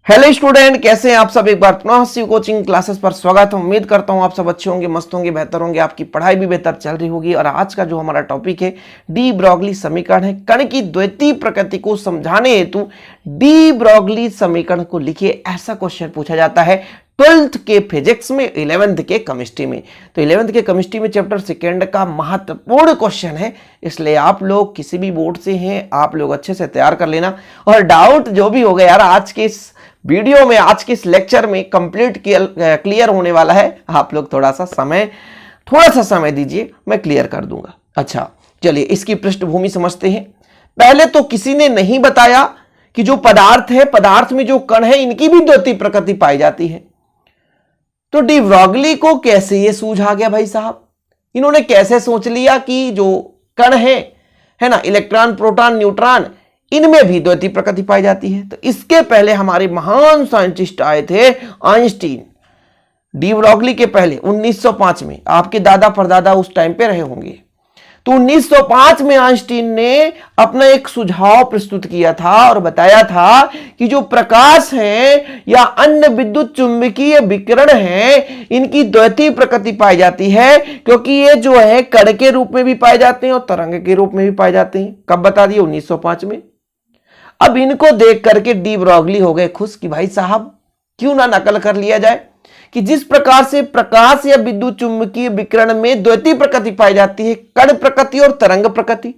Hello student, कैसे हैं आप सब। एक बार पुनः शिव कोचिंग क्लासेस पर स्वागत है। उम्मीद करता हूं आप सब अच्छे होंगे, मस्त होंगे, बेहतर होंगे, आपकी पढ़ाई भी बेहतर चल रही होगी। और आज का जो हमारा टॉपिक है डी ब्रॉगली समीकरण है। कण की द्वितीय प्रकृति को समझाने हेतु डी ब्रॉगली समीकरण को लिखिए, ऐसा क्वेश्चन पूछा जाता है 12th के फिजिक्स में, 11th के केमिस्ट्री में। तो 11th के केमिस्ट्री में चैप्टर सेकेंड का महत्वपूर्ण क्वेश्चन है, इसलिए आप लोग किसी भी बोर्ड से हैं आप लोग अच्छे से तैयार कर लेना। और डाउट जो भी हो गया यार, आज के इस वीडियो में, आज के इस लेक्चर में कंप्लीट क्लियर होने वाला है। आप लोग थोड़ा सा समय दीजिए, मैं क्लियर कर दूंगा। अच्छा चलिए इसकी पृष्ठभूमि समझते हैं। पहले तो किसी ने नहीं बताया कि जो पदार्थ है, पदार्थ में जो कण है, इनकी भी द्वितीय प्रकृति पाई जाती है। तो डी ब्रॉगली को कैसे ये सूझ आ गया भाई साहब, इन्होंने कैसे सोच लिया कि जो कण है ना, इलेक्ट्रॉन, प्रोटॉन, न्यूट्रॉन, इनमें भी द्वितीय प्रकृति पाई जाती है। तो इसके पहले हमारे महान साइंटिस्ट आए थे आइंस्टीन। डी ब्रॉगली के पहले 1905 में, आपके दादा परदादा उस टाइम पे रहे होंगे। तो 1905 में आइंस्टीन ने अपना एक सुझाव प्रस्तुत किया था और बताया था कि जो प्रकाश है या अन्य विद्युत चुंबकीय विकिरण है, इनकी द्वितीय प्रकृति पाई जाती है, क्योंकि ये जो है कण के रूप में भी पाए जाते हैं और तरंग के रूप में भी पाए जाते हैं। कब बता दिए? 1905 में। अब इनको देख करके डी ब्रॉगली हो गए खुश कि भाई साहब क्यों ना नकल कर लिया जाए कि जिस प्रकार से प्रकाश या विद्युत चुंबकीय विकिरण में द्वितीय प्रकृति पाई जाती है, कण प्रकृति और तरंग प्रकृति,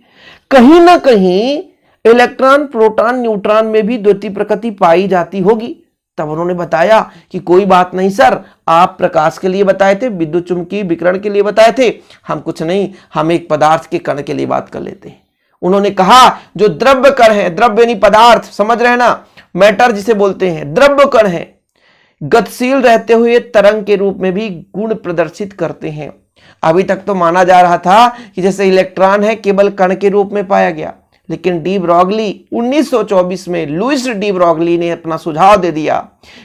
कहीं ना कहीं इलेक्ट्रॉन, प्रोटॉन, न्यूट्रॉन में भी द्वितीय प्रकृति पाई जाती होगी। तब उन्होंने बताया कि कोई बात नहीं सर, आप प्रकाश के लिए बताए थे, विद्युत चुंबकीय विकिरण के लिए बताए थे, हम कुछ नहीं, हम एक पदार्थ के कण के लिए बात कर लेते हैं। उन्होंने कहा जो द्रव्य कण है, द्रव्य यानी पदार्थ, समझ रहे हैं ना, मैटर जिसे बोलते हैं, द्रव्य कण है, गतिशील रहते हुए तरंग के रूप में भी गुण प्रदर्शित करते हैं। अभी तक तो माना जा रहा था कि जैसे इलेक्ट्रॉन है केवल कण के रूप में पाया गया, लेकिन डी ब्रॉगली 1924 में लुइस डी ब्रॉगली ने अपना सुझाव दे दिया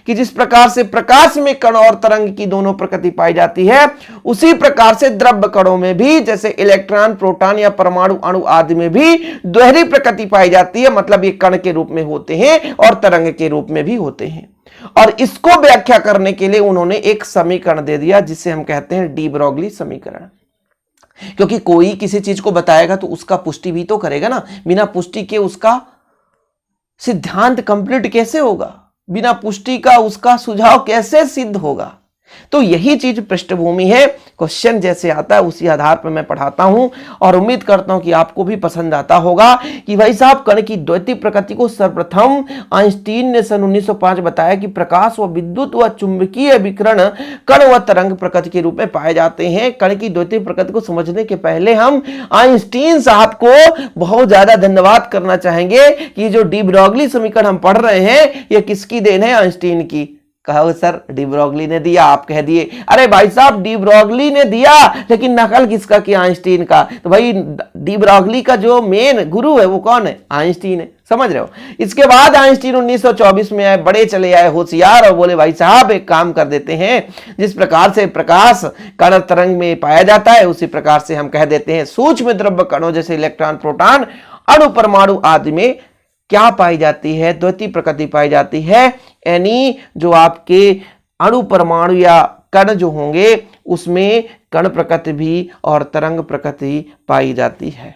कि जिस प्रकार से प्रकाश में कण और तरंग की दोनों प्रकृति पाई जाती है, उसी प्रकार से द्रव्य कणों में भी, जैसे इलेक्ट्रॉन, प्रोटॉन या परमाणु अणु आदि में भी द्वितीय प्रकृति पाई जाती है। मतलब ये कण के रूप में होते हैं और तरंग के रूप में भी होते हैं। और इसको व्याख्या करने के लिए उन्होंने एक समीकरण दे दिया जिसे हम कहते हैं डी ब्रॉगली समीकरण। क्योंकि कोई किसी चीज को बताएगा तो उसका पुष्टि भी तो करेगा ना, बिना पुष्टि के उसका सिद्धांत कंप्लीट कैसे होगा, बिना पुष्टि का उसका सुझाव कैसे सिद्ध होगा। तो यही चीज पृष्ठभूमि है। क्वेश्चन जैसे आता है उसी आधार पर मैं पढ़ाता हूं और उम्मीद करता हूं कि आपको भी पसंद आता होगा कि भाई साहब कण की द्वितीय प्रकृति को सर्वप्रथम आइंस्टीन ने सन 1905 बताया कि प्रकाश व विद्युत व चुंबकीय विकिरण कण व तरंग प्रकृति के रूप में पाए जाते हैं। कण की द्वितीय प्रकृति को समझने के पहले हम आइंस्टीन साहब को बहुत ज्यादा धन्यवाद करना चाहेंगे कि जो डी ब्रॉगली समीकरण हम पढ़ रहे हैं ये किसकी देन है? आइंस्टीन की। कहो सर डी ब्रॉगली ने दिया, आप कह दिए अरे भाई साहब डी ब्रॉगली ने दिया, लेकिन नकल किसका किया? आइंस्टीन का। तो भाई डी ब्रॉगली का जो मेन गुरु है वो कौन है? आइंस्टीन है। समझ रहे हो? इसके बाद आइंस्टीन 1924 में आए, बड़े चले आए होशियार, और बोले भाई साहब एक काम कर देते हैं, जिस प्रकार से प्रकाश कण तरंग में पाया जाता है उसी प्रकार से हम कह देते हैं सूक्ष्म द्रव्य कणों जैसे इलेक्ट्रॉन, प्रोटॉन, अणु, परमाणु आदि में क्या पाई जाती है? द्वितीय प्रकृति पाई जाती है। यानी जो आपके अणु, परमाणु या कण जो होंगे उसमें कण प्रकृति भी और तरंग प्रकृति पाई जाती है।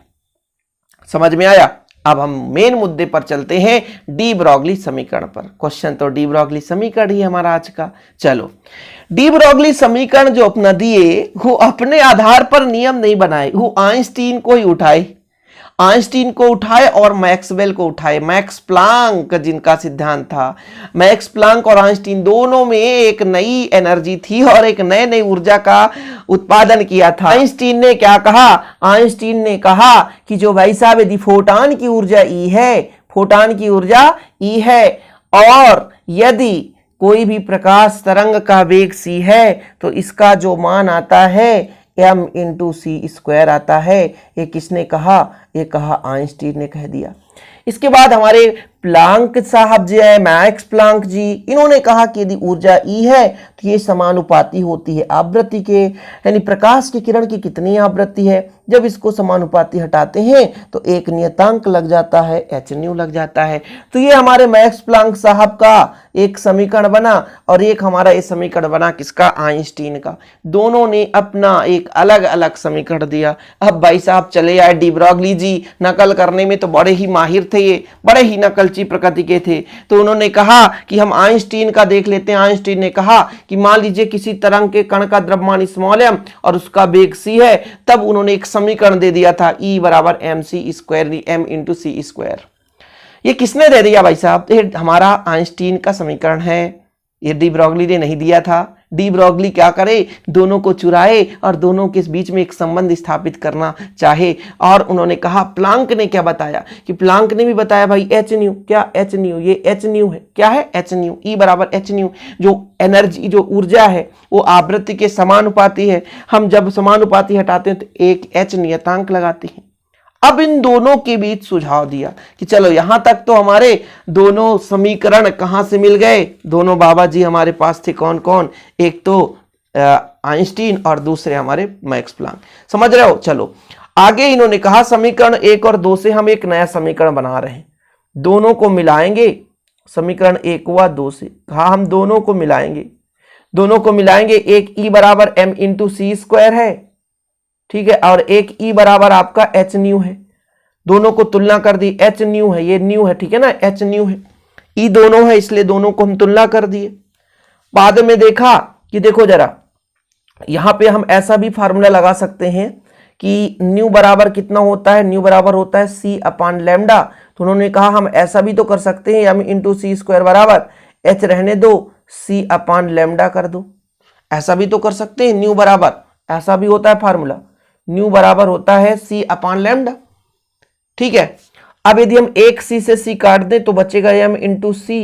समझ में आया? अब हम मेन मुद्दे पर चलते हैं, डी ब्रॉगली समीकरण पर। क्वेश्चन तो डी ब्रॉगली समीकरण ही हमारा आज का। चलो, डी ब्रॉगली समीकरण जो अपना दिए वो अपने आधार पर नियम नहीं बनाए, वो आइंस्टीन को ही उठाए, आइंस्टीन को उठाए और मैक्सवेल को उठाए। मैक्स प्लांक जिनका सिद्धांत था, मैक्स प्लांक और आइंस्टीन दोनों में एक नई एनर्जी थी और एक नए नई ऊर्जा का उत्पादन किया था। आइंस्टीन ने क्या कहा? आइंस्टीन ने कहा कि जो भाई साहब यदि फोटॉन की ऊर्जा ई है, फोटॉन की ऊर्जा ई है, और यदि कोई भी प्रकाश तरंग का वेग c है तो इसका जो मान आता है m इंटू सी स्क्वायर आता है। ये किसने कहा? ये कहा आइंस्टीन ने कह दिया। इसके बाद हमारे प्लांक साहब जी है, मैक्स प्लांक जी, इन्होंने कहा कि यदि ऊर्जा E है तो ये समानुपाती होती है आवृत्ति के, यानी प्रकाश की किरण की कितनी आवृत्ति है। जब इसको समानुपाती हटाते हैं तो एक नियतांक लग जाता है, एच न्यू लग जाता है। तो ये हमारे मैक्स प्लांक साहब का एक समीकरण बना और एक हमारा ये समीकरण बना किसका, आइंस्टीन का। दोनों ने अपना एक अलग अलग समीकरण दिया। अब भाई साहब चले आए डी ब्रॉगली जी, नकल करने में तो बड़े ही माहिर थे, ये बड़े ही नकलची प्रकृति के थे। तो उन्होंने कहा कि हम आइंस्टीन का देख लेते हैं। आइंस्टीन ने कहा कि मान लीजिए किसी तरंग के कण का द्रव्यमान स्मॉल m और उसका वेग c है, तब उन्होंने एक समीकरण दे दिया था E बराबर mc स्क्वायर, m इंटू सी स्क्वायर। ये किसने दे दिया भाई साहब, ये हमारा आइंस्टीन का समीकरण है, ये डी ब्रॉगली ने नहीं दिया था। डी ब्रॉगली क्या करे, दोनों को चुराए और दोनों के बीच में एक संबंध स्थापित करना चाहे। और उन्होंने कहा, प्लांक ने क्या बताया कि प्लांक ने भी बताया भाई एच न्यू, क्या एच न्यू, ये एच न्यू है, क्या है एच न्यू, ई बराबर एच न्यू। जो एनर्जी, जो ऊर्जा है वो आवृत्ति के समानुपाती है। हम जब समानुपाती हटाते हैं तो एक एच नियतांक लगाते हैं। अब इन दोनों के बीच सुझाव दिया कि चलो यहां तक तो हमारे दोनों समीकरण कहां से मिल गए, दोनों बाबा जी हमारे पास थे कौन कौन, एक तो आइंस्टीन और दूसरे हमारे मैक्स प्लांक। समझ रहे हो। चलो आगे इन्होंने कहा समीकरण 1 और 2 से हम एक नया समीकरण बना रहे हैं, दोनों को मिलाएंगे। समीकरण 1 हुआ 2 से, कहा हम दोनों को मिलाएंगे, दोनों को मिलाएंगे। एक E बराबर m इंटू सी स्क्वायर है, ठीक है, और एक E बराबर आपका एच न्यू है। दोनों को तुलना कर दी, एच न्यू है, ये न्यू है, ठीक है ना, एच न्यू है, E दोनों है, इसलिए दोनों को हम तुलना कर दिए। बाद में देखा कि देखो जरा, यहां पे हम ऐसा भी फार्मूला लगा सकते हैं कि न्यू बराबर कितना होता है, न्यू बराबर होता है C अपान लैम्डा। तो उन्होंने कहा हम ऐसा भी तो कर सकते हैं, m इंटू सी स्क्वायर बराबर h रहने दो, C अपान लैम्डा कर दो। ऐसा भी तो कर सकते हैं, न्यू बराबर, ऐसा भी होता है फार्मूला, न्यू बराबर होता है C अपान लैम्डा, ठीक है। अब यदि हम एक C से C काट दें तो बचेगा m इंटू सी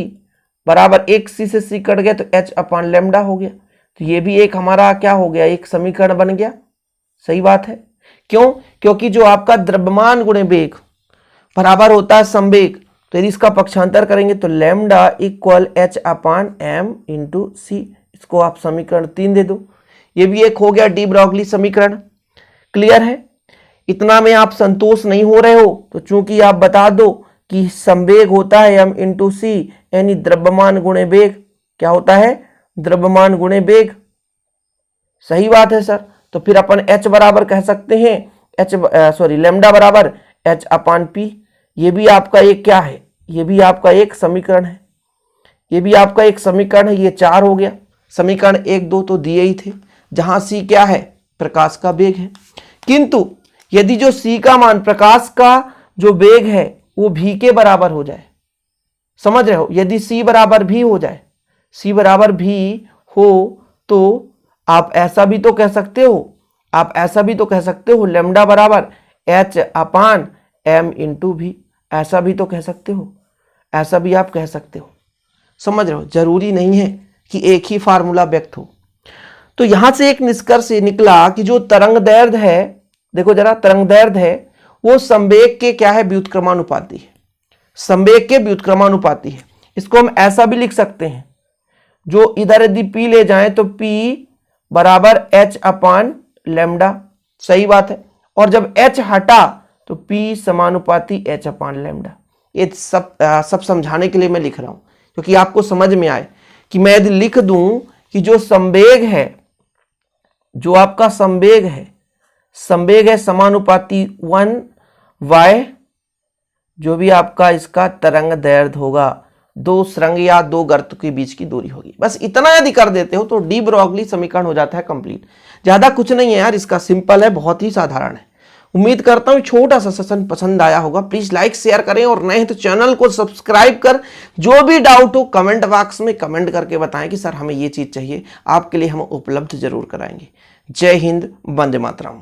बराबर, एक C से C कट गया तो h अपान लैम्डा हो गया। तो ये भी एक हमारा क्या हो गया, एक समीकरण बन गया। सही बात है, क्यों, क्योंकि जो आपका द्रव्यमान गुणे वेग बराबर होता है संवेग, तो यदि इसका पक्षांतर करेंगे तो लैम्डा इक्वल h अपान m इंटू सी। इसको आप समीकरण 3 दे दो, ये भी एक हो गया डी ब्रॉगली समीकरण। क्लियर है। इतना में आप संतोष नहीं हो रहे हो तो चूंकि आप बता दो कि संवेग होता है m इंटू सी, यानी द्रव्यमान गुणे वेग, क्या होता है, द्रव्यमान गुणे वेग। सही बात है सर। तो फिर अपन h बराबर कह सकते हैं, लैम्डा बराबर h अपान पी। ये भी आपका एक क्या है, ये भी आपका एक समीकरण है, ये भी आपका एक समीकरण है। ये 4 हो गया। समीकरण 1 2 तो दिए ही थे, जहां c क्या है, प्रकाश का वेग है। किंतु यदि जो c का मान, प्रकाश का जो वेग है वो v के बराबर हो जाए, समझ रहे हो, यदि c बराबर v हो जाए, c बराबर v हो तो आप ऐसा भी तो कह सकते हो, आप ऐसा भी तो कह सकते हो लैम्डा बराबर h अपान m इंटू v, ऐसा भी तो कह सकते हो, ऐसा भी आप कह सकते हो। समझ रहे हो, जरूरी नहीं है कि एक ही फार्मूला व्यक्त हो। तो यहां से एक निष्कर्ष निकला कि जो तरंग दैर्ध्य है, देखो जरा, तरंग दैर्ध्य है वो संवेग के क्या है, व्युत्क्रमानुपाती है, संवेग के व्युत्क्रमानुपाती है। इसको हम ऐसा भी लिख सकते हैं, जो इधर यदि p ले जाएं तो p बराबर h अपान लैम्डा। सही बात है। और जब h हटा तो p समानुपाती h अपान लैम्डा। ये सब समझाने के लिए मैं लिख रहा हूं, क्योंकि आपको समझ में आए कि मैं यदि लिख दूं कि जो संवेग है, जो आपका संवेग है समानुपाती 1y, जो भी आपका इसका तरंग दैर्ध्य होगा, 2 सुरंग या 2 गर्त के बीच की दूरी होगी। बस इतना यदि कर देते हो तो डी ब्रॉगली समीकरण हो जाता है कंप्लीट। ज्यादा कुछ नहीं है यार, इसका सिंपल है, बहुत ही साधारण है। उम्मीद करता हूं छोटा सा सेशन पसंद आया होगा। प्लीज लाइक शेयर करें और नए हैं तो चैनल को सब्सक्राइब कर, जो भी डाउट हो कमेंट बॉक्स में कमेंट करके बताएं कि सर हमें ये चीज चाहिए, आपके लिए हम उपलब्ध जरूर कराएंगे। जय हिंद, वंदे मातरम।